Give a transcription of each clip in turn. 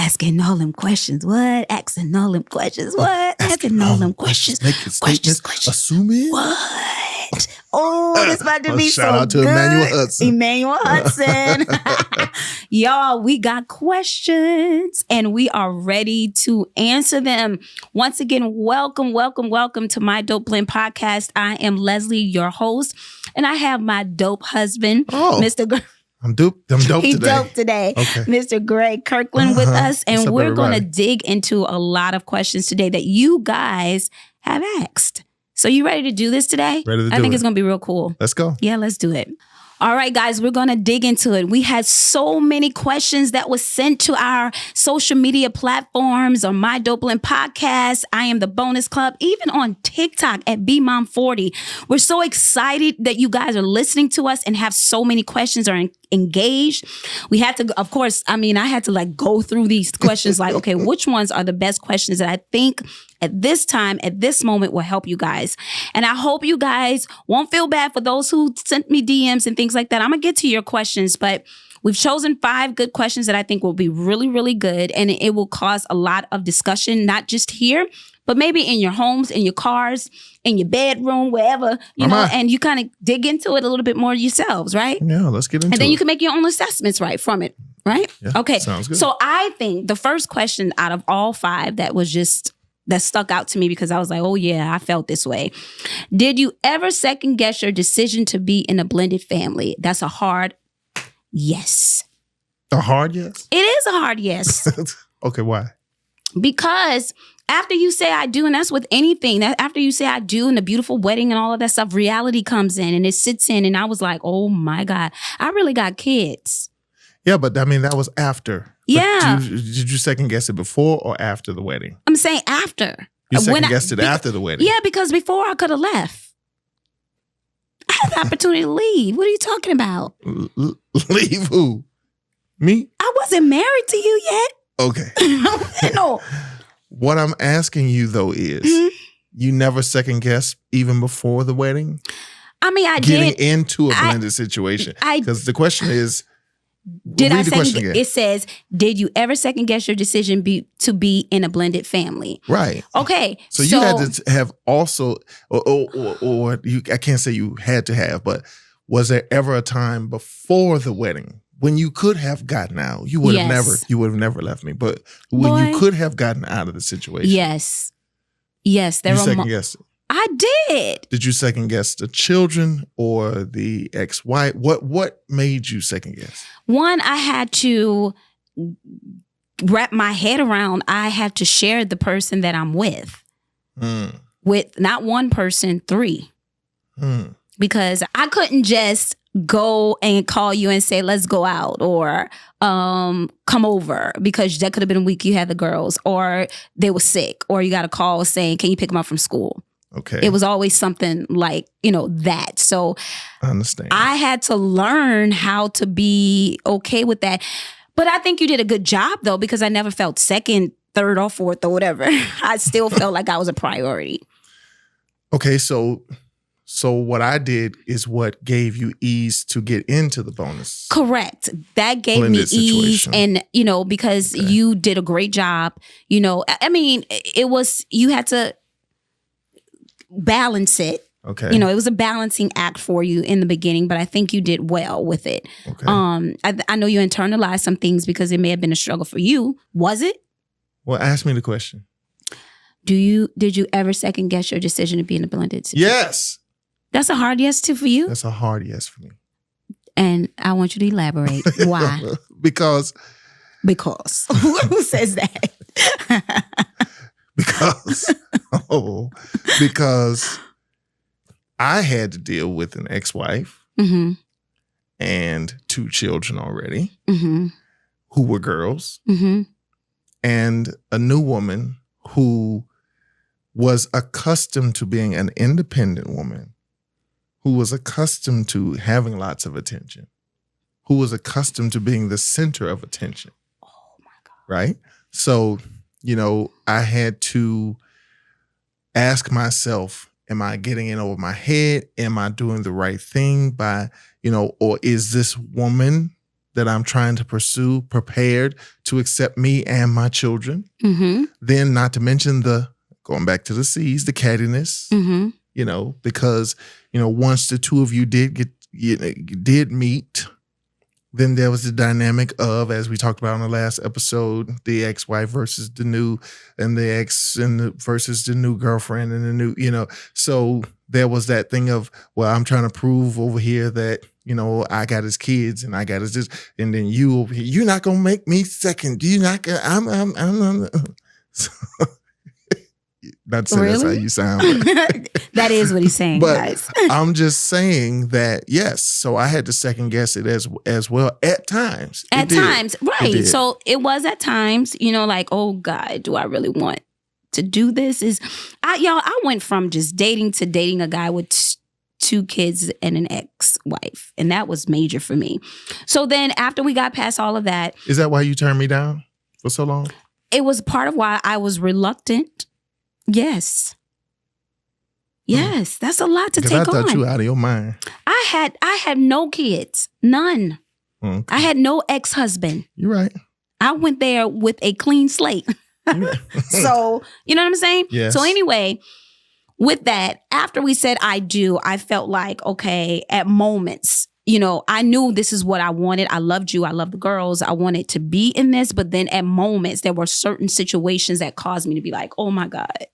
Asking all them questions. What? Asking all them questions. What? Asking all them questions. Making statements. Assuming. What? Oh, this about to be Shout so out to good. Emmanuel Hudson. Emmanuel Hudson. Y'all, we got questions and we are ready to answer them. Once again, welcome to my Dope Blend podcast. I am Leslie, your host, and I have my dope husband, Mr. I'm dope today. He's dope today. Okay. Mr. Greg Kirkland with us. And we're going to dig into a lot of questions today that you guys have asked. So you ready to do this today? Ready to do it. I think it's going to be real cool. Let's go. Yeah, let's do it. All right, guys, we're going to dig into it. We had so many questions that was sent to our social media platforms on My Dope Blend Podcast, I Am the Bonus Club, even on TikTok at BMom40. We're so excited that you guys are listening to us and have so many questions or engaged. We had to, of course, I had to go through these questions like, okay, which ones are the best questions that I think at this time, at this moment will help you guys. And I hope you guys won't feel bad for those who sent me DMs and things like that. I'm going to get to your questions, but we've chosen 5 good questions that I think will be really, really good. And it will cause a lot of discussion, not just here, but maybe in your homes, in your cars, in your bedroom, wherever, you know, and you kind of dig into it a little bit more yourselves, right? Yeah, let's get into it. And then you can make your own assessments from it, right? Yeah, okay. Sounds good. So I think the first question out of all 5 that stuck out to me because I was like, oh yeah, I felt this way. Did you ever second guess your decision to be in a blended family? That's a hard yes. A hard yes? It is a hard yes. Okay, why? Because after you say I do, and that's with anything, that after you say I do and the beautiful wedding and all of that stuff, reality comes in and it sits in. And I was like, oh my God, I really got kids. Yeah, but that was after. Yeah. Did you second guess it before or after the wedding? I'm saying after. You second guessed it after the wedding? Yeah, because before I could have left. I had the opportunity to leave. What are you talking about? Leave who? Me? I wasn't married to you yet. Okay. No. What I'm asking you though is, you never second guessed even before the wedding? I Getting did. into a blended situation. Because the question is, did I second guess? It says, did you ever second guess your decision to be in a blended family? Right. Okay. So you had to have also, or you, I can't say you had to have, but was there ever a time before the wedding when you could have gotten out? You would have never left me, but when you could have gotten out of the situation. Yes. Yes. You second guessed it. I did. Did you second guess the children or the ex-wife? What made you second guess? One, I had to wrap my head around. I had to share the person that I'm with. With not one person, 3. Because I couldn't just go and call you and say, let's go out or come over, because that could have been a week you had the girls or they were sick or you got a call saying, can you pick them up from school? Okay. It was always something like, that. So I understand. I had to learn how to be okay with that. But I think you did a good job though, because I never felt second, third or fourth or whatever. I still felt like I was a priority. Okay. So what I did is what gave you ease to get into the bonus. Correct. That gave me ease. And, because you did a great job, it was, you had to balance it. Okay. It was a balancing act for you in the beginning, but I think you did well with it. Okay. I know you internalized some things because it may have been a struggle for you. Was it? Well, ask me the question. Did you ever second guess your decision to be in a blended situation? Yes. That's a hard yes too for you? That's a hard yes for me. And I want you to elaborate. Why? Because. Who says that? Because I had to deal with an ex-wife and 2 children already who were girls and a new woman who was accustomed to being an independent woman, who was accustomed to having lots of attention, who was accustomed to being the center of attention. Oh my God. Right? So, I had to ask myself, am I getting in over my head? Am I doing the right thing by, or is this woman that I'm trying to pursue prepared to accept me and my children. Mm-hmm. Then not to mention going back to the C's, the cattiness, because, once the two of you did meet, then there was the dynamic of, as we talked about in the last episode, the ex-wife versus the new, and the ex versus the new girlfriend and the new, so there was that thing of, well, I'm trying to prove over here that, I got his kids and I got his this, and then you over here, you're not gonna make me second. You're not gonna, I'm not to say really? That's how you sound. That is what he's saying, but guys. I'm just saying that, yes. So I had to second guess it as well at times. At times, right. So it was at times, like, oh God, do I really want to do this? I went from just dating to dating a guy with 2 kids and an ex-wife. And that was major for me. So then after we got past all of that. Is that why you turned me down for so long? It was part of why I was reluctant. Yes. Yes, that's a lot to take on. I thought you out of your mind. I had no kids, none. Okay. I had no ex-husband. You're right. I went there with a clean slate. So, you know what I'm saying? Yes. So anyway, with that, after we said I do, I felt like, okay, at moments, I knew this is what I wanted. I loved you. I loved the girls. I wanted to be in this. But then at moments, there were certain situations that caused me to be like, oh my God,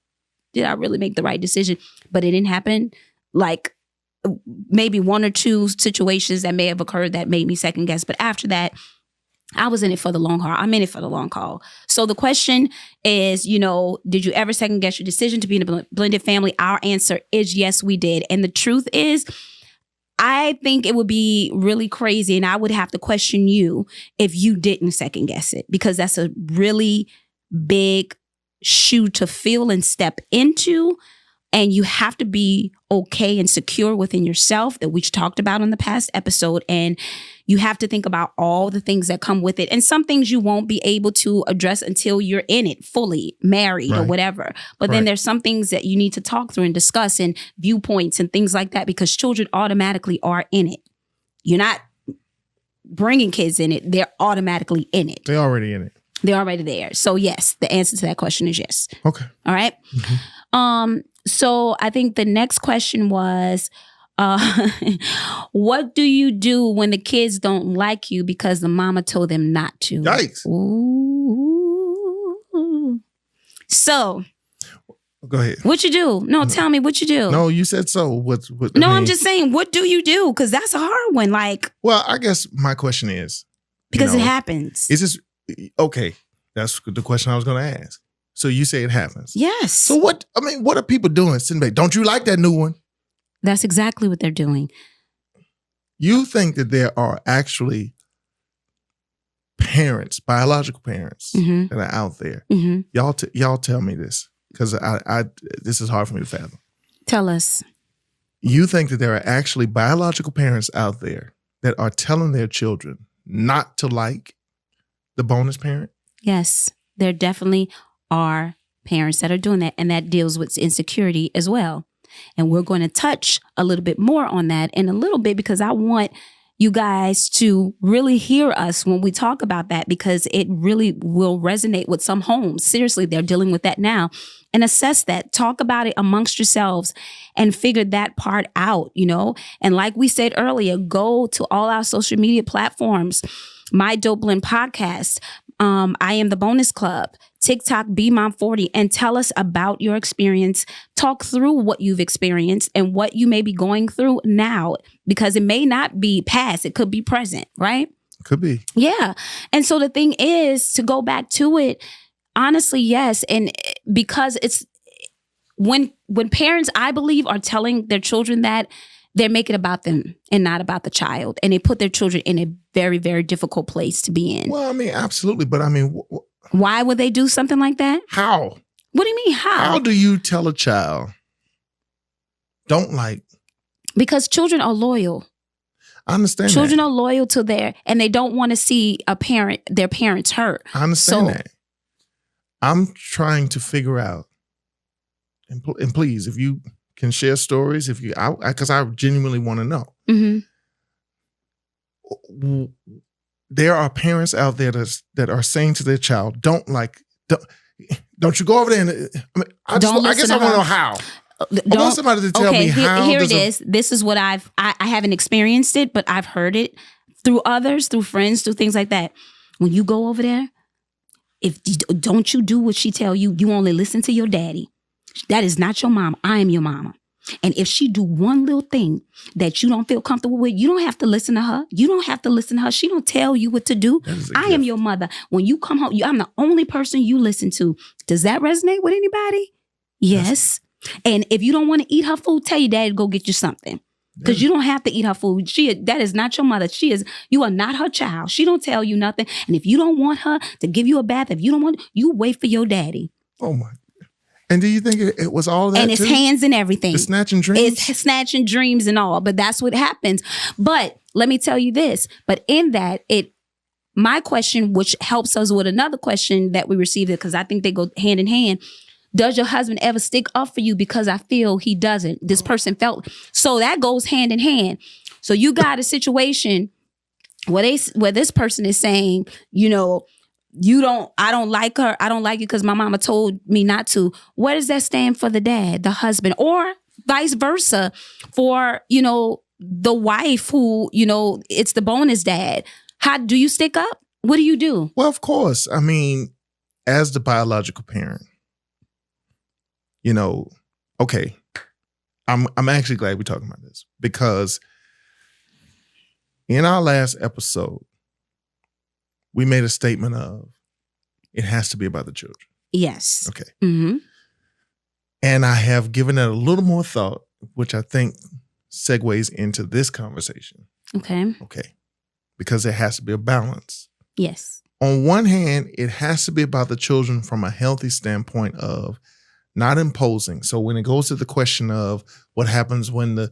did I really make the right decision? But it didn't happen. Like maybe 1 or 2 situations that may have occurred that made me second guess. But after that, I was in it for the long haul. I'm in it for the long haul. So the question is, did you ever second guess your decision to be in a blended family? Our answer is yes, we did. And the truth is, I think it would be really crazy, and I would have to question you if you didn't second guess it, because that's a really big shoe to fill and step into. And you have to be okay and secure within yourself, that we talked about in the past episode. And you have to think about all the things that come with it. And some things you won't be able to address until you're in it fully, married or whatever. But then there's some things that you need to talk through and discuss, and viewpoints and things like that, because children automatically are in it. You're not bringing kids in it. They're automatically in it. They're already in it. They're already there. So yes, the answer to that question is yes. Okay. All right. Mm-hmm. So I think the next question was, what do you do when the kids don't like you because the mama told them not to? Yikes. Ooh. So. Go ahead. What you do? No, tell me what you do. No, you said so. What? I'm just saying, what do you do? Because that's a hard one. Like. Well, I guess my question is. Because it happens. Is this, okay, that's the question I was going to ask. So you say it happens. Yes. So what are people doing? Sitting back, don't you like that new one? That's exactly what they're doing. You think that there are actually parents, biological parents, that are out there. Mm-hmm. Y'all tell me this, because I this is hard for me to fathom. Tell us. You think that there are actually biological parents out there that are telling their children not to like the bonus parent? Yes, there definitely are parents that are doing that, and that deals with insecurity as well. And we're going to touch a little bit more on that in a little bit, because I want you guys to really hear us when we talk about that, because it really will resonate with some homes. Seriously, they're dealing with that now. And assess that. Talk about it amongst yourselves and figure that part out, And like we said earlier, go to all our social media platforms, My Dope Blend Podcast, I Am the Bonus Club, TikTok, BMom40, and tell us about your experience. Talk through what you've experienced and what you may be going through now, because it may not be past. It could be present, right? Could be. Yeah. And so the thing is, to go back to it, honestly, yes. And because it's when parents, I believe, are telling their children that, they're making it about them and not about the child. And they put their children in a very, very difficult place to be in. Well, absolutely. But why would they do something like that? How? What do you mean, how? How do you tell a child, don't like? Because children are loyal. I understand children that. are loyal to and they don't want to see their parents hurt. I understand that. I'm trying to figure out, and please, if you can share stories, because I genuinely want to know. Mm-hmm. there are parents out there that are saying to their child, don't you go over there and I guess I want to know how. I want somebody to tell me how. Here it is. This is what I haven't experienced it, but I've heard it through others, through friends, through things like that. When you go over there, don't you do what she tell you, you only listen to your daddy. That is not your mama. I am your mama. And if she do one little thing that you don't feel comfortable with, you don't have to listen to her. You don't have to listen to her. She don't tell you what to do. I am your mother. When you come home, I'm the only person you listen to. Does that resonate with anybody? Yes. And if you don't want to eat her food, tell your dad to go get you something. Because you don't have to eat her food. That is not your mother. You are not her child. She don't tell you nothing. And if you don't want her to give you a bath, if you don't want, you wait for your daddy. Oh my. And do you think it was all that? And it's hands and everything. It's snatching dreams? It's snatching dreams and all. But that's what happens. But let me tell you this. But in that, my question, which helps us with another question that we received, because I think they go hand in hand. Does your husband ever stick up for you? Because I feel he doesn't. This person felt. So that goes hand in hand. So you got a situation where this person is saying, I don't like her. I don't like you because my mama told me not to. What does that stand for the dad, the husband, or vice versa for, the wife who, it's the bonus dad? How do you stick up? What do you do? Well, of course. I mean, as the biological parent, okay, I'm actually glad we're talking about this because in our last episode, we made a statement of it has to be about the children. Yes. Okay. Mm-hmm. And I have given it a little more thought, which I think segues into this conversation. Okay. Okay. Because there has to be a balance. Yes. On one hand, it has to be about the children from a healthy standpoint of not imposing. So when it goes to the question of what happens when his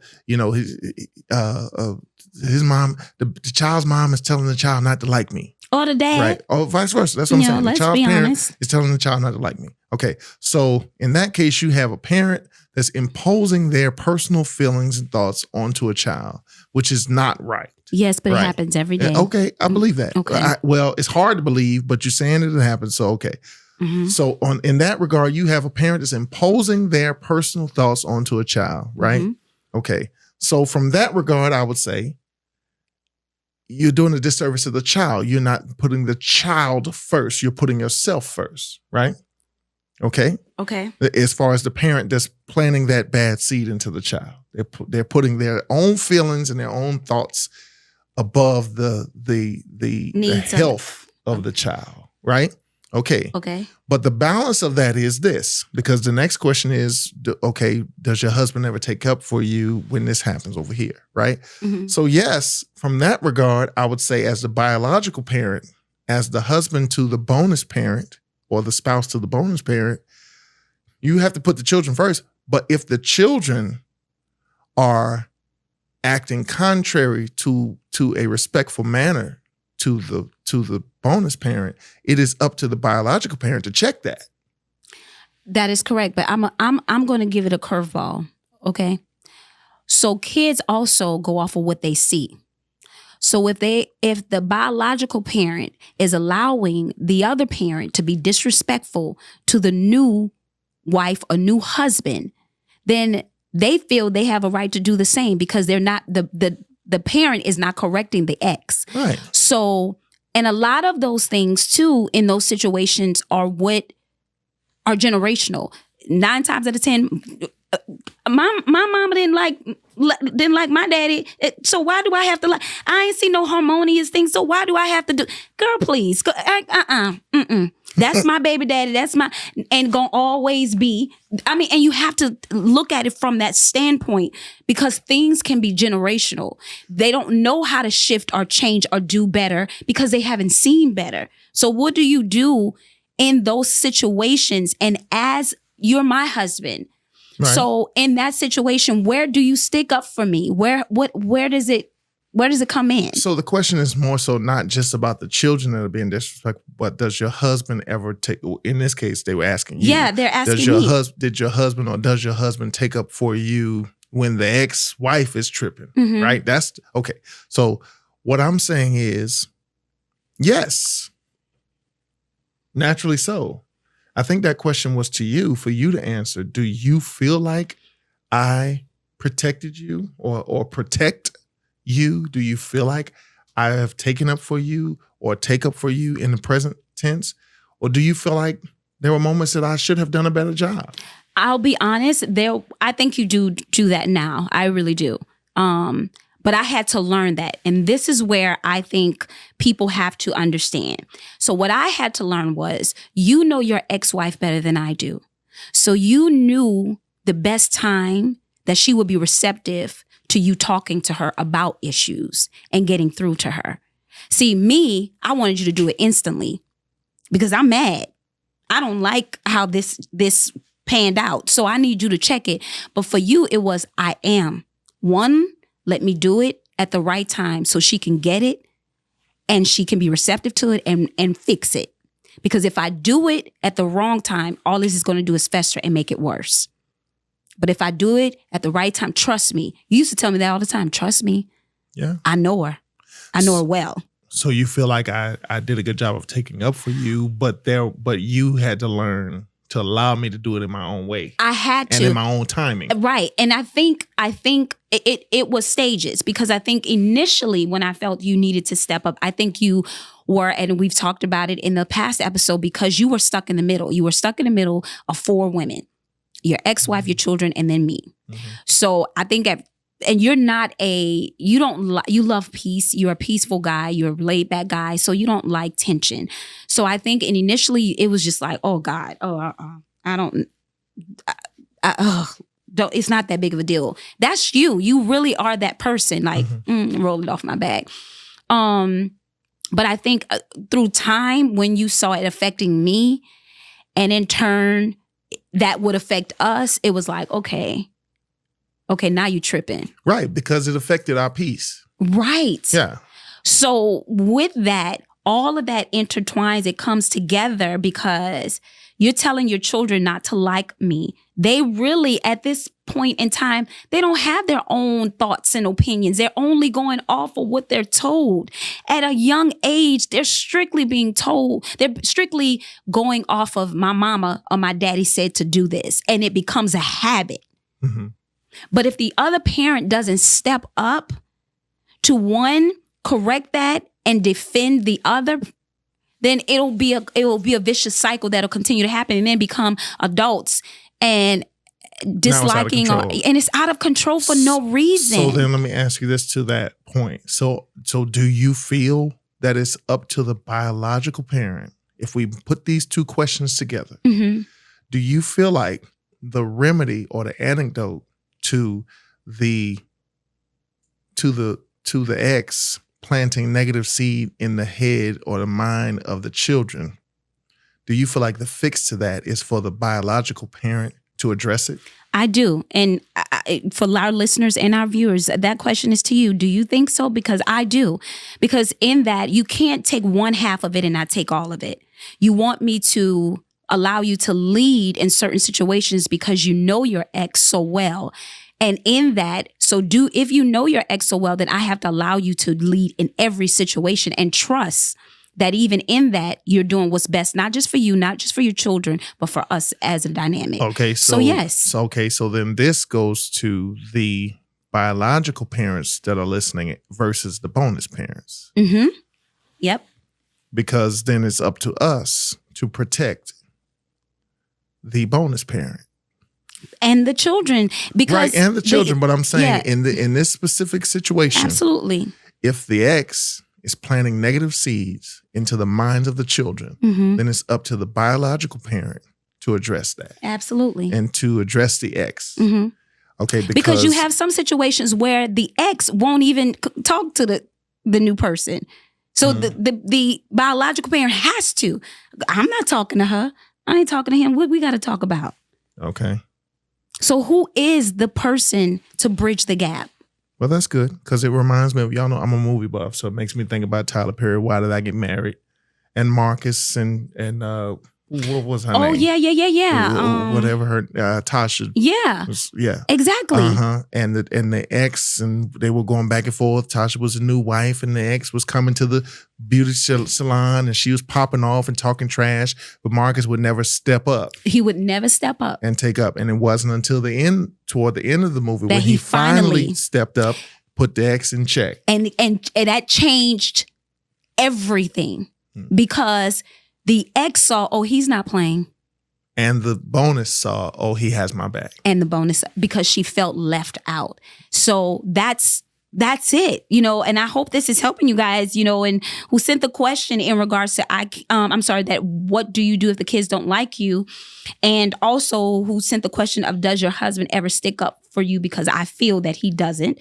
mom, the child's mom is telling the child not to like me. Or the dad. Right. Or vice versa. That's what I'm saying. The child's parent honest. is telling the child not to like me. Okay. So in that case, you have a parent that's imposing their personal feelings and thoughts onto a child, which is not right. Yes, but it happens every day. Okay. I believe that. Okay. Well, it's hard to believe, but you're saying it happens. So, okay. Mm-hmm. So in that regard, you have a parent that's imposing their personal thoughts onto a child, right? Mm-hmm. Okay. So from that regard, I would say you're doing a disservice to the child. You're not putting the child first. You're putting yourself first, right? Okay. Okay. As far as the parent that's planting that bad seed into the child, they're putting their own feelings and their own thoughts above the health of the child, right? Okay. Okay. But the balance of that is this, because the next question is, okay, does your husband ever take up for you when this happens over here, right? Mm-hmm. So yes, from that regard, I would say as the biological parent, as the husband to the bonus parent or the spouse to the bonus parent, you have to put the children first. But if the children are acting contrary to a respectful manner to the bonus parent, it is up to the biological parent to check that. That is correct, but I'm going to give it a curveball. Okay, so kids also go off of what they see. So if the biological parent is allowing the other parent to be disrespectful to the new wife or new husband, then they feel they have a right to do the same because they're not the parent is not correcting the ex. Right. So, and a lot of those things too in those situations are generational. 9 times out of 10, my mama didn't like my daddy. So why do I have to like? I ain't see no harmonious things. So why do I have to do? Girl, please. That's my baby daddy. That's my, and gonna always be. I mean, and you have to look at it from that standpoint because things can be generational. They don't know how to shift or change or do better because they haven't seen better. So what do you do in those situations? And as you're my husband, right. So in that situation, where do you stick up for me? Where does it come in? So the question is more so not just about the children that are being disrespectful, but does your husband ever take, in this case, they were asking you. Yeah, they're asking me. Did your husband or does your husband take up for you when the ex-wife is tripping, mm-hmm. right? That's, okay. So what I'm saying is Yes. Naturally so. I think that question was to you, for you to answer. Do you feel like I protected you or protect you? Do you feel like I have taken up for you or take up for you in the present tense? Or do you feel like there were moments that I should have done a better job? I'll be honest, I think you do that now. I really do. But I had to learn that. And this is where I think people have to understand. So what I had to learn was, you know your ex-wife better than I do. So you knew the best time that she would be receptive to you talking to her about issues and getting through to her. See, me, I wanted you to do it instantly because I'm mad. I don't like how this panned out. So I need you to check it. But for you, it was, I am. One, let me do it at the right time so she can get it and she can be receptive to it and fix it. Because if I do it at the wrong time, all this is going to do is fester and make it worse. But if I do it at the right time, trust me. You used to tell me that all the time. Trust me. Yeah. I know her. I know her well. So you feel like I did a good job of taking up for you, but you had to learn to allow me to do it in my own way. I had to. And in my own timing. Right. And I think it was stages, because I think initially when I felt you needed to step up, I think you were, and we've talked about it in the past episode, because you were stuck in the middle. You were stuck in the middle of 4 women, your ex-wife, your children, and then me. Mm-hmm. So I think and you're not you love peace. You're a peaceful guy. You're a laid back guy. So you don't like tension. So I think, and initially it was just like, oh God, I don't, it's not that big of a deal. That's you. You really are that person. Like, roll it off my back. But I think through time, when you saw it affecting me, and in turn that would affect us, it was like, okay, now you tripping. Right, because it affected our peace. Right. Yeah. So with that, all of that intertwines, it comes together, because you're telling your children not to like me. They really, at this point in time, they don't have their own thoughts and opinions. They're only going off of what they're told. At a young age, they're strictly being told. They're strictly going off of my mama or my daddy said to do this. And it becomes a habit. Mm-hmm. But if the other parent doesn't step up to, one, correct that and defend the other, then it will be a vicious cycle that'll continue to happen, and then become adults and disliking, and it's out of control for no reason. So then let me ask you this to that point. So do you feel that it's up to the biological parent, if we put these two questions together, mm-hmm. do you feel like the remedy or the antidote to the ex planting negative seed in the head or the mind of the children, do you feel like the fix to that is for the biological parent to address it? I do. And for our listeners and our viewers, that question is to you. Do you think so? Because I do. Because in that, you can't take one half of it and not take all of it. You want me to allow you to lead in certain situations because you know your ex so well. And in that, if you know your ex so well, then I have to allow you to lead in every situation and trust that even in that, you're doing what's best, not just for you, not just for your children, but for us as a dynamic. Okay. So yes. Okay. So then this goes to the biological parents that are listening versus the bonus parents. Mm-hmm. Yep. Because then it's up to us to protect the bonus parent. And the children, because right, and the children. But I'm saying in this specific situation, absolutely, if the ex is planting negative seeds into the minds of the children, mm-hmm. then it's up to the biological parent to address that. Absolutely, and to address the ex. Mm-hmm. Okay, because you have some situations where the ex won't even talk to the new person, so mm-hmm. the biological parent has to. I'm not talking to her. I ain't talking to him. What we got to talk about? Okay. So who is the person to bridge the gap? Well, that's good, because it reminds me of, y'all know I'm a movie buff, so it makes me think about Tyler Perry, Why Did I Get Married? And Marcus and What was her name? Oh, yeah. Whatever her Tasha. Yeah. Yeah. Exactly. And the ex, and they were going back and forth. Tasha was a new wife, and the ex was coming to the beauty salon, and she was popping off and talking trash. But Marcus would never step up. He would never step up and take up. And it wasn't until toward the end of the movie, that when he finally stepped up, put the ex in check. And that changed everything because the ex saw, oh, he's not playing. And the bonus saw, oh, he has my back. And the bonus, because she felt left out. So that's it, and I hope this is helping you guys, and who sent the question in regards to, that what do you do if the kids don't like you? And also who sent the question of, does your husband ever stick up for you? Because I feel that he doesn't.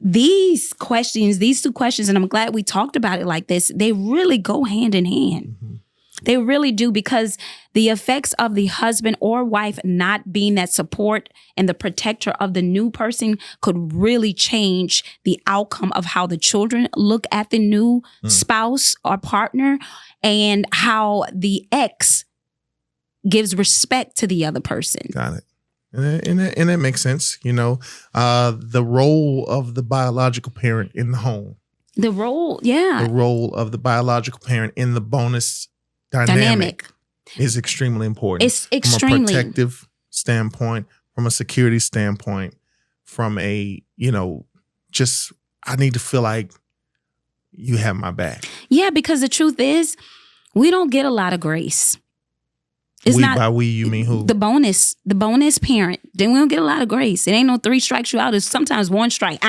These two questions, and I'm glad we talked about it like this, they really go hand in hand. Mm-hmm. They really do, because the effects of the husband or wife not being that support and the protector of the new person could really change the outcome of how the children look at the new spouse or partner, and how the ex gives respect to the other person. Got it. And that makes sense. The role of the biological parent in the home. The role, yeah. The role of the biological parent in the bonus dynamic is extremely important. It's extremely. From a protective standpoint, from a security standpoint, from a, I need to feel like you have my back. Yeah, because the truth is, we don't get a lot of grace. By we, you mean who? The bonus parent. Then we don't get a lot of grace. It ain't no 3 strikes you out. It's sometimes 1 strike.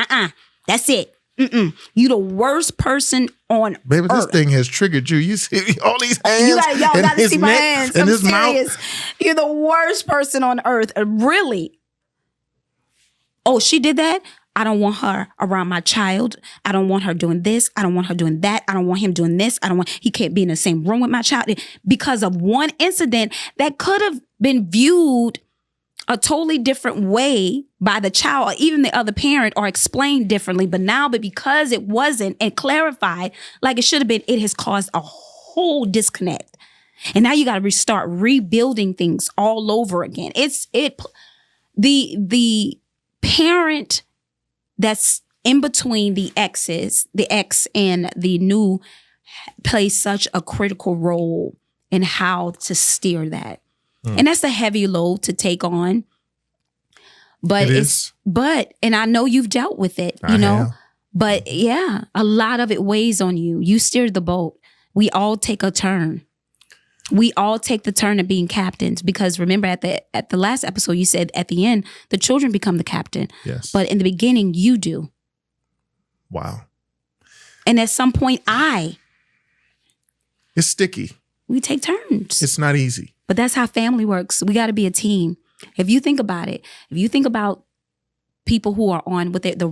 That's it. You the worst person on Baby, earth. This thing has triggered you. You see all these hands. Y'all gotta see my hands. And I'm his serious. mouth. You're the worst person on earth. Really. Oh, she did that? I don't want her around my child. I don't want her doing this. I don't want her doing that. I don't want him doing this. He can't be in the same room with my child. Because of one incident that could have been viewed a totally different way by the child or even the other parent, or explained differently. But because it wasn't and clarified like it should have been, it has caused a whole disconnect. And now you got to restart rebuilding things all over again. The parent that's in between the ex and the new, plays such a critical role in how to steer that. And that's a heavy load to take on. But and I know you've dealt with it, have. But yeah, a lot of it weighs on you. You steered the boat. We all take a turn. We all take the turn of being captains, because remember at the last episode, you said at the end, the children become the captain. Yes. But in the beginning, you do. Wow. And at some point, it's sticky. We take turns. It's not easy. But that's how family works. We got to be a team. If you think about it, if you think about people who are on with the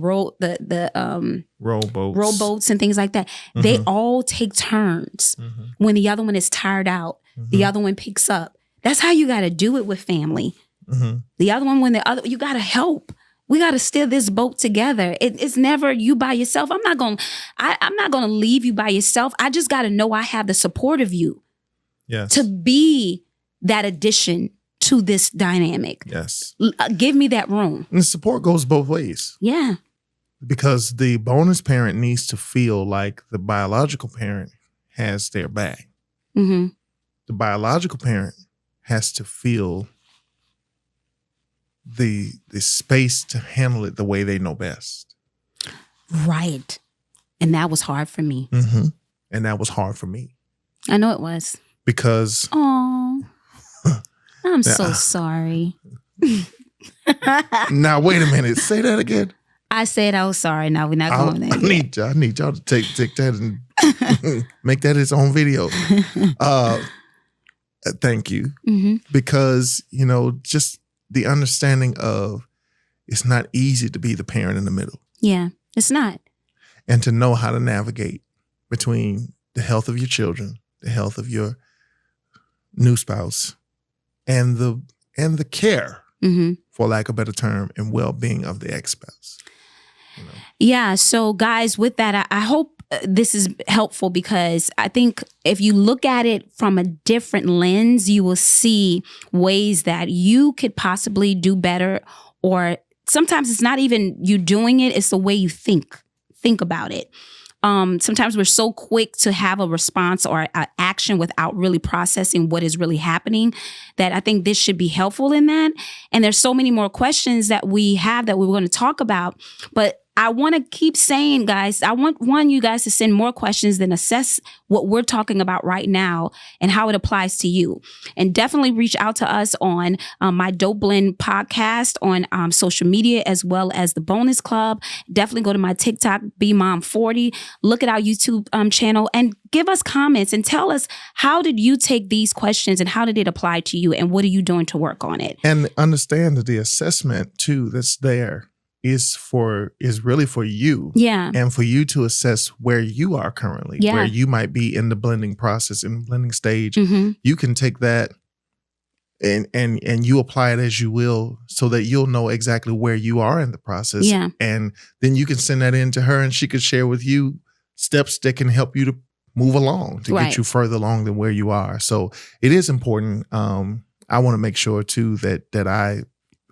rowboats and things like that, they all take turns. When the other one is tired out, the other one picks up. That's how you got to do it with family. The other one, you got to help. We got to steer this boat together. It's never you by yourself. I'm not going to leave you by yourself. I just got to know I have the support of you. Yes. To be that addition to this dynamic. Yes. Give me that room. And the support goes both ways. Yeah. Because the bonus parent needs to feel like the biological parent has their back. The biological parent has to feel the space to handle it the way they know best. Right. And that was hard for me. And that was hard for me. I know it was. Because... Oh, I'm so sorry. Now, wait a minute. Say that again. I said I was sorry. Now we're not going there. I need y'all to take that and make that its own video. Thank you. Because, just the understanding of it's not easy to be the parent in the middle. Yeah, it's not. And to know how to navigate between the health of your children, the health of your new spouse, and the care, for lack of a better term, and well-being of the ex-spouse. Yeah. So guys, with that, I hope this is helpful because I think if you look at it from a different lens, you will see ways that you could possibly do better, or sometimes it's not even you doing it, it's the way you think about it. Sometimes we're so quick to have a response or an action without really processing what is really happening, that I think this should be helpful in that. And there's so many more questions that we have that we were going to talk about, but I want to keep saying, guys, I want you guys to send more questions than assess what we're talking about right now and how it applies to you. And definitely reach out to us on my Dope Blend podcast on social media, as well as the Bonus Club. Definitely go to my TikTok, BMom40. Look at our YouTube channel and give us comments and tell us, how did you take these questions and how did it apply to you? And what are you doing to work on it? And understand that the assessment too that's there is really for you. Yeah. And for you to assess where you are currently, where you might be in the blending process, in the blending stage. Mm-hmm. You can take that and you apply it as you will, so that you'll know exactly where you are in the process. Yeah. And then you can send that in to her and she could share with you steps that can help you to move along, to get you further along than where you are. So it is important. I want to make sure too that I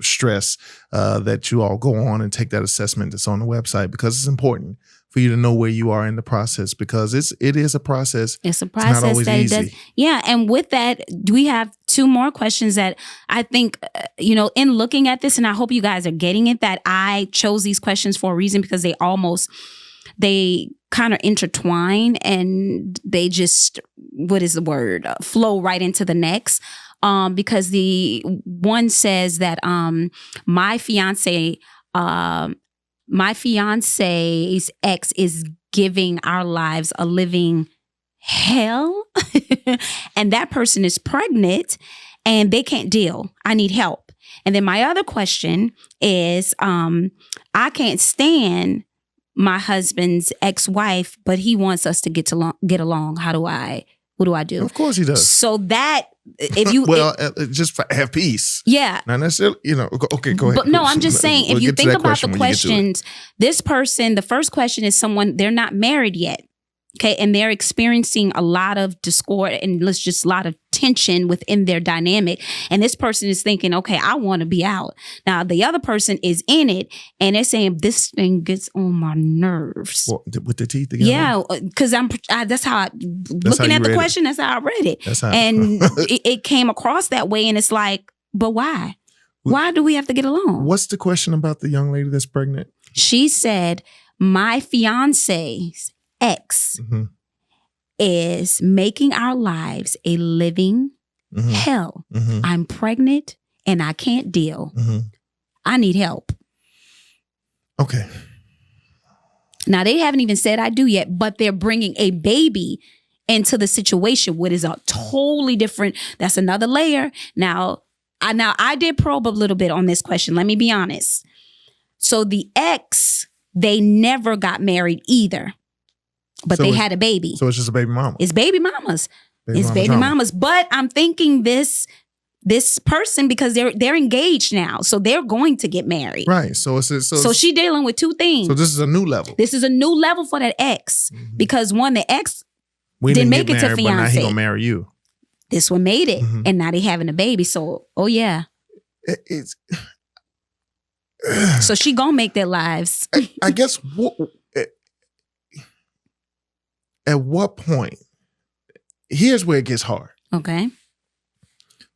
stress that you all go on and take that assessment that's on the website, because it's important for you to know where you are in the process, because it is a process. It's a process. It's not always easy. It does. Yeah. And with that, we have two more questions that I think, in looking at this, and I hope you guys are getting it, that I chose these questions for a reason, because they kind of intertwine and they just, flow right into the next. Because the one says that my fiance's ex is giving our lives a living hell, and that person is pregnant and they can't deal. I need help. And then my other question is, I can't stand my husband's ex-wife, but he wants us to get along. What do I do? Of course he does. So that if you just have peace. Yeah. Not necessarily, okay, go ahead. But no, I'm just saying, if you think about the questions, this person, the first question is someone, they're not married yet. Okay. And they're experiencing a lot of discord and a lot of tension within their dynamic. And this person is thinking, okay, I want to be out. Now, the other person is in it and they're saying, this thing gets on my nerves. Well, with the teeth together? Yeah. Because that's how looking at the question, that's how I read it. And it came across that way. And it's like, but why? Why do we have to get along? What's the question about the young lady that's pregnant? She said, my fiance's ex is making our lives a living hell. I'm pregnant and I can't deal. I need help. Okay. Now, they haven't even said I do yet, but they're bringing a baby into the situation, what is a totally different, that's another layer. Now I did probe a little bit on this question. Let me be honest. So the ex, they never got married either. But they had a baby. So it's just a baby mama. It's baby mamas. Baby mamas. But I'm thinking this person, because they're engaged now, so they're going to get married. Right. So she dealing with two things. So this is a new level. This is a new level for that ex, because one, the ex didn't make it to fiance. But now he gonna marry you. This one made it, and now they having a baby. So yeah, it's. So she gonna make their lives. I guess. At what point, here's where it gets hard. Okay.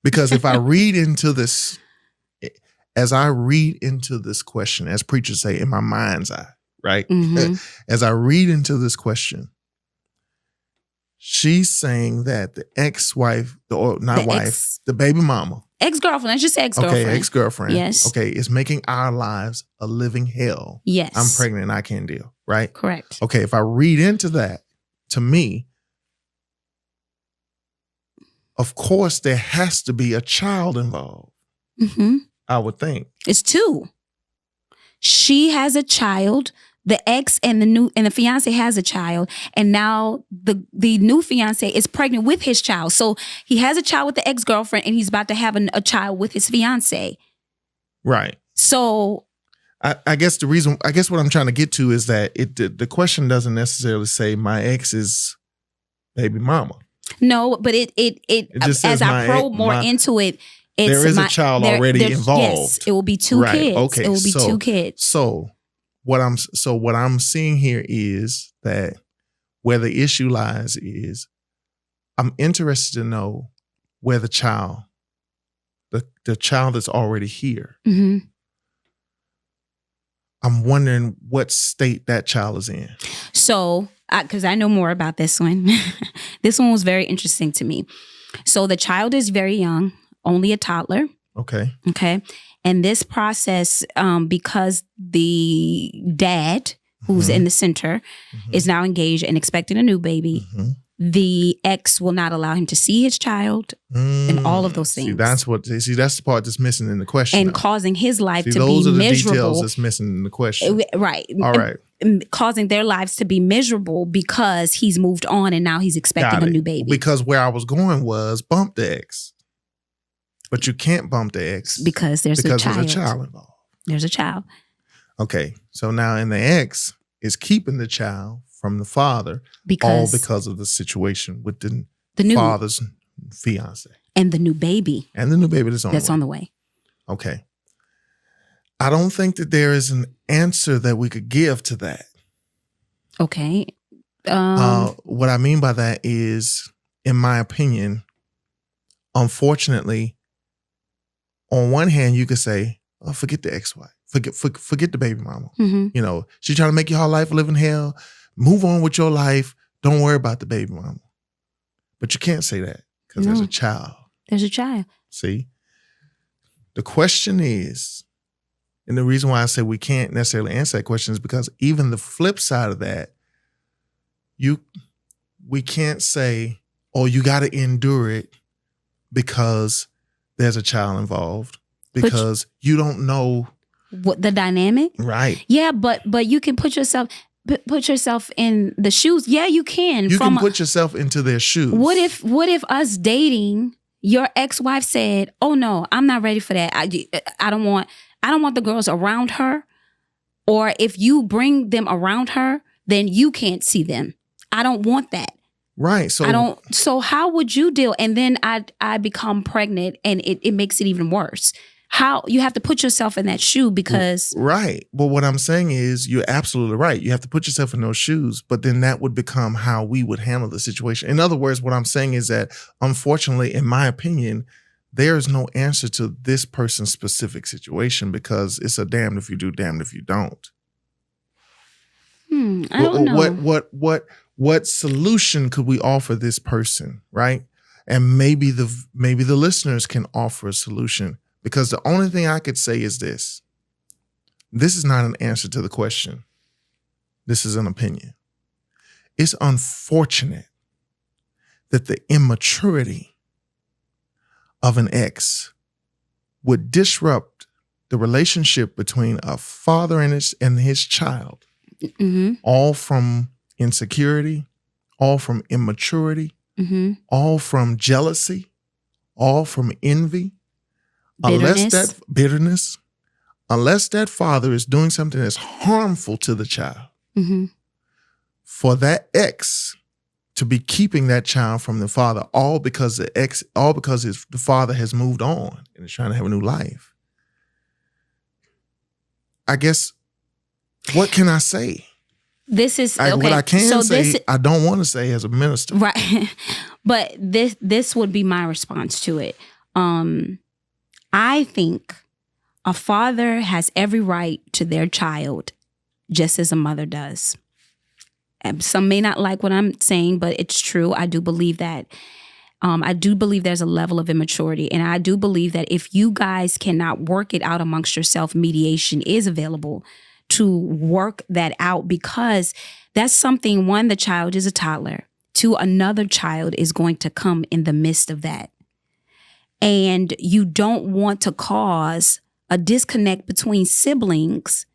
Because if I read into this, as I read into this question, as preachers say, in my mind's eye, right? As I read into this question, she's saying that the ex-wife, the baby mama. Ex-girlfriend, let's just say ex-girlfriend. Okay, ex-girlfriend. Yes. Okay, is making our lives a living hell. Yes. I'm pregnant and I can't deal, right? Correct. Okay, if I read into that, to me, of course, there has to be a child involved. I would think. It's two. She has a child. The ex and the fiance has a child, and now the new fiance is pregnant with his child. So he has a child with the ex-girlfriend, and he's about to have a child with his fiance. Right. So I guess what I'm trying to get to is that the question doesn't necessarily say my ex is baby mama. No, but it just says as I probe more into it, there is a child already involved. Yes, it will be two kids. Okay, it will be two kids. So what I'm seeing here is that where the issue lies is I'm interested to know where the child that's already here. Mm-hmm. I'm wondering what state that child is in. So, because I know more about this one. This one was very interesting to me. So the child is very young, only a toddler. Okay. Okay. And this process, because the dad, who's in the center, is now engaged and expecting a new baby, the ex will not allow him to see his child and all of those things. That's the part that's missing in the question. And causing his life to be miserable. Those are the details that's missing in the question. Right. All right. Causing their lives to be miserable because he's moved on and now he's expecting a new baby. Because where I was going was bump the ex. But you can't bump the ex. Because there's a child involved. There's a child. Okay. So now in the ex is keeping the child from the father all because of the situation with the new father's fiance. And the new baby. And the new baby that's on the way. Okay. I don't think that there is an answer that we could give to that. Okay. What I mean by that is, in my opinion, unfortunately, on one hand, you could say, oh, forget the ex-wife. Forget the baby mama. Mm-hmm. You know, she's trying to make your whole life live in hell. Move on with your life. Don't worry about the baby mama. But you can't say that because there's a child. There's a child. See? The question is, and the reason why I say we can't necessarily answer that question is because even the flip side of that, we can't say, oh, you got to endure it because there's a child involved. Because you don't know what the dynamic. Right. Yeah, but you can put yourself in the shoes. Yeah, you can. You can put yourself into their shoes. What if us dating, your ex-wife said, "Oh no, I'm not ready for that. I don't want the girls around her." Or if you bring them around her, then you can't see them. I don't want that. Right. So how would you deal? And then I become pregnant and it makes it even worse. How you have to put yourself in that shoe because. Right. Well, what I'm saying is you're absolutely right. You have to put yourself in those shoes, but then that would become how we would handle the situation. In other words, what I'm saying is that unfortunately, in my opinion, there is no answer to this person's specific situation because it's a damned if you do, damned if you don't. I don't know. What solution could we offer this person, right? And maybe the listeners can offer a solution because the only thing I could say is this. This is not an answer to the question. This is an opinion. It's unfortunate that the immaturity of an ex would disrupt the relationship between a father and his child, all from insecurity, all from immaturity, all from jealousy, all from envy, bitterness, unless that father is doing something that's harmful to the child, for that ex to be keeping that child from the father, all because the father has moved on and is trying to have a new life. I guess, what can I say? This is okay. What I can say, I don't want to say as a minister. Right. But this would be my response to it. I think a father has every right to their child just as a mother does. And some may not like what I'm saying, but it's true. I do believe that. I do believe there's a level of immaturity. And I do believe that if you guys cannot work it out amongst yourself, mediation is available to work that out because that's something, one, the child is a toddler. Two, another child is going to come in the midst of that. And you don't want to cause a disconnect between siblings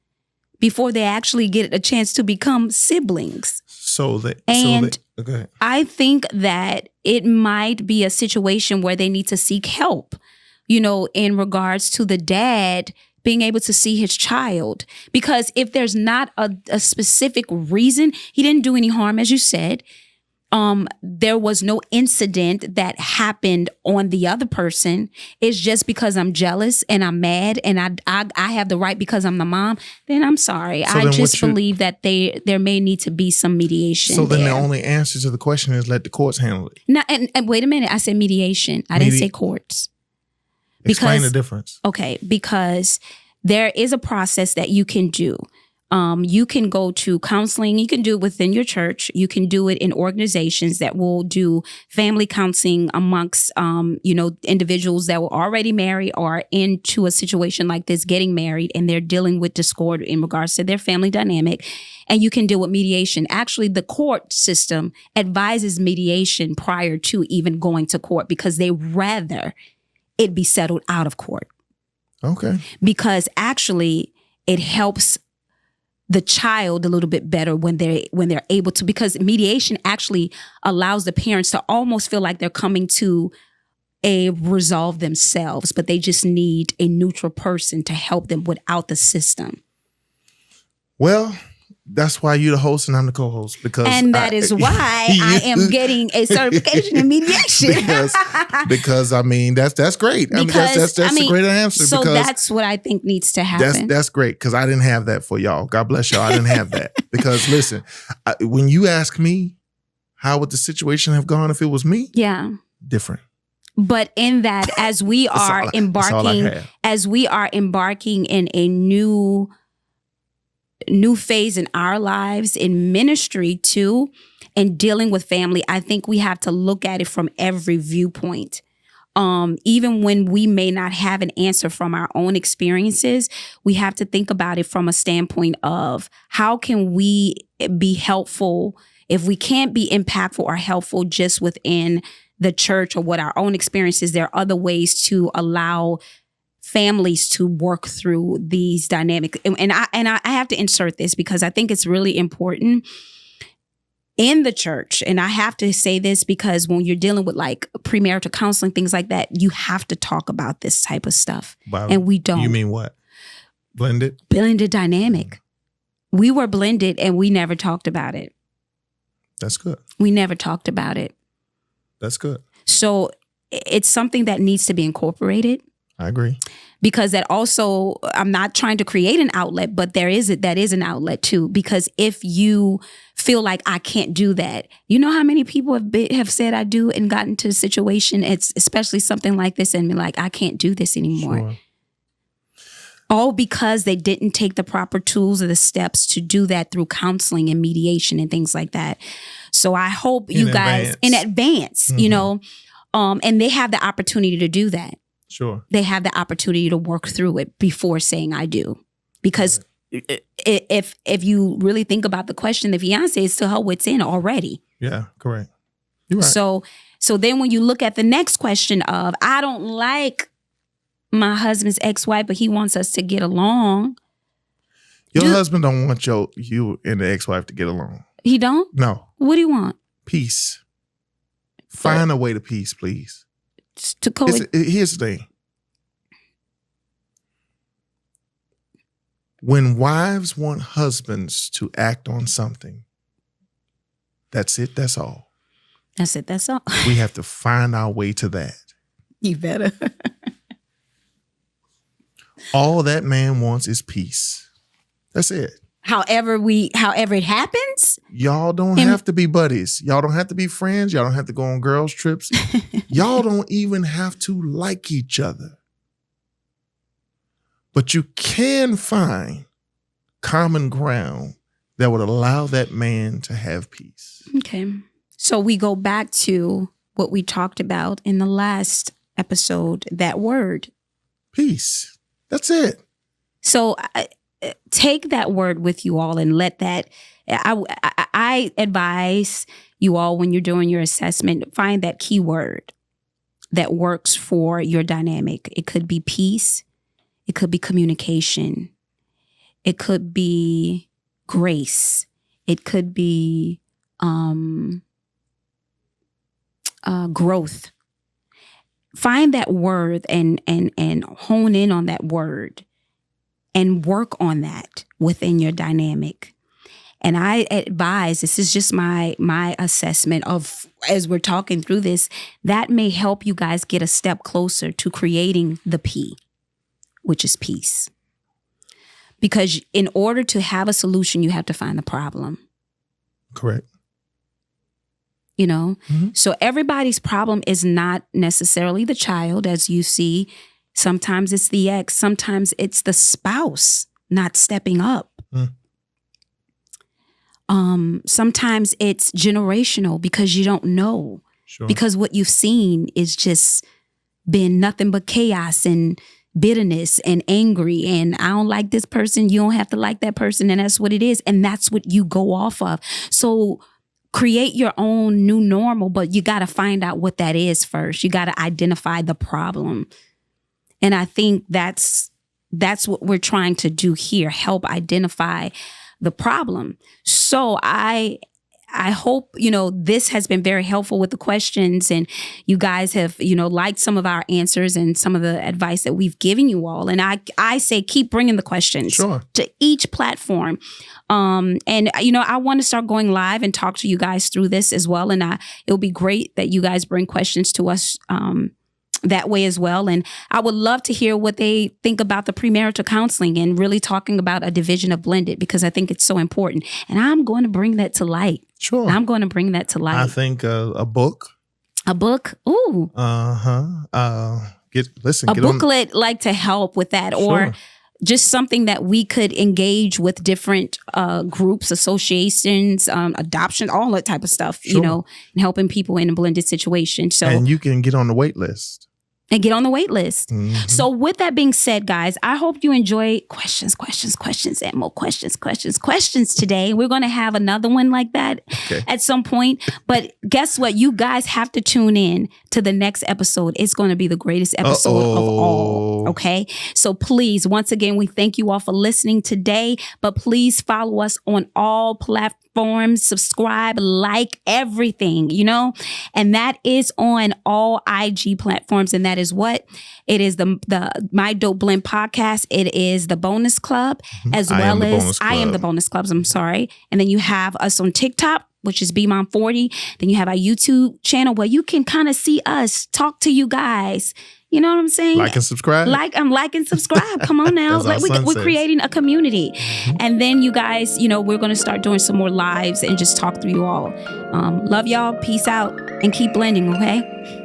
before they actually get a chance to become siblings. Okay. I think that it might be a situation where they need to seek help, in regards to the dad being able to see his child. Because if there's not a specific reason, he didn't do any harm, as you said. There was no incident that happened on the other person. It's just because I'm jealous and I'm mad and I have the right because I'm the mom, then I'm sorry. So I just believe that there may need to be some mediation. So then the only answer to the question is let the courts handle it. No, and wait a minute. I said mediation. I didn't say courts. Explain the difference. Okay, because there is a process that you can do. You can go to counseling. You can do it within your church. You can do it in organizations that will do family counseling amongst, individuals that were already married or into a situation like this, getting married, and they're dealing with discord in regards to their family dynamic. And you can deal with mediation. Actually, the court system advises mediation prior to even going to court because they rather it be settled out of court. Okay. Because actually it helps the child a little bit better when they're able to, because mediation actually allows the parents to almost feel like they're coming to a resolve themselves, but they just need a neutral person to help them without the system. Well, that's why you're the host and I'm the co-host, and that is why I am getting a certification in mediation. because I mean that's great. That's a great answer. So that's what I think needs to happen. That's great because I didn't have that for y'all. God bless y'all. I didn't have that because listen, when you ask me how would the situation have gone if it was me? Yeah, different. But in that, as we are embarking in a new phase in our lives, in ministry too, and dealing with family, I think we have to look at it from every viewpoint. Even when we may not have an answer from our own experiences, we have to think about it from a standpoint of how can we be helpful if we can't be impactful or helpful just within the church or what our own experiences. There are other ways to allow families to work through these dynamics. And I have to insert this because I think it's really important in the church. And I have to say this because when you're dealing with like premarital counseling, things like that, you have to talk about this type of stuff. Wow. And we don't. You mean what? Blended? Blended dynamic. We were blended and we never talked about it. That's good. We never talked about it. That's good. So it's something that needs to be incorporated. I agree. Because that also, I'm not trying to create an outlet, but that is an outlet too. Because if you feel like I can't do that, you know how many people have said I do and gotten to a situation, it's especially something like this, and be like, I can't do this anymore. Sure. All because they didn't take the proper tools or the steps to do that through counseling and mediation and things like that. So I hope you guys in advance, mm-hmm. And they have the opportunity to do that. Sure. They have the opportunity to work through it before saying I do. Because if you really think about the question, the fiance is to her wit's end already. Yeah, correct. You're right. So then when you look at the next question of, I don't like my husband's ex-wife, but he wants us to get along. Your husband don't want you and the ex-wife to get along. He don't? No. What do you want? Peace. Find a way to peace, please. Here's the thing. When wives want husbands to act on something, that's it, that's all. That's it, that's all. We have to find our way to that. You better. All that man wants is peace. That's it. However it happens. Y'all don't have to be buddies. Y'all don't have to be friends. Y'all don't have to go on girls' trips. Y'all don't even have to like each other. But you can find common ground that would allow that man to have peace. Okay. So we go back to what we talked about in the last episode, that word. Peace. That's it. So take that word with you all and let that, I advise you all when you're doing your assessment, find that key word that works for your dynamic. It could be peace. It could be communication. It could be grace. It could be growth. Find that word and hone in on that word and work on that within your dynamic. And I advise, this is just my assessment of, as we're talking through this, that may help you guys get a step closer to creating the P, which is peace. Because in order to have a solution, you have to find the problem. Correct. You know, so everybody's problem is not necessarily the child, as you see. Sometimes it's the ex. Sometimes it's the spouse not stepping up. Sometimes it's generational because you don't know. Sure. Because what you've seen is just been nothing but chaos and bitterness and angry. And I don't like this person. You don't have to like that person. And that's what it is. And that's what you go off of. So create your own new normal, but you got to find out what that is first. You got to identify the problem. And I think that's what we're trying to do here, help identify the problem. So I hope, this has been very helpful with the questions, and you guys have, liked some of our answers and some of the advice that we've given you all. And I say, keep bringing the questions to each platform. And I want to start going live and talk to you guys through this as well. And it'll be great that you guys bring questions to us, that way as well. And I would love to hear what they think about the premarital counseling and really talking about a division of blended, because I think it's so important. And I'm going to bring that to light. Sure. I'm going to bring that to light. I think a book. A book? Ooh. Get booklet like to help with that, or just something that we could engage with different groups, associations, adoption, all that type of stuff, and helping people in a blended situation. So, and you can get on the wait list. And get on the wait list. So with that being said, guys, I hope you enjoy questions, and more questions today. We're going to have another one like that at some point. But guess what? You guys have to tune in to the next episode. It's going to be the greatest episode of all. Okay. So please, once again, we thank you all for listening today. But please follow us on all platforms, subscribe, like everything, and that is on all IG platforms. And that is what it is, the My Dope Blend podcast. It is the Bonus Club, as well as I Am the Bonus Clubs. I'm sorry. And then you have us on TikTok, which is BMom40. Then you have our YouTube channel where you can kind of see us, talk to you guys. You know what I'm saying? Like and subscribe. Like and subscribe. Come on now. We're creating a community. And then you guys, we're going to start doing some more lives and just talk through you all. Love y'all. Peace out. And keep blending, okay?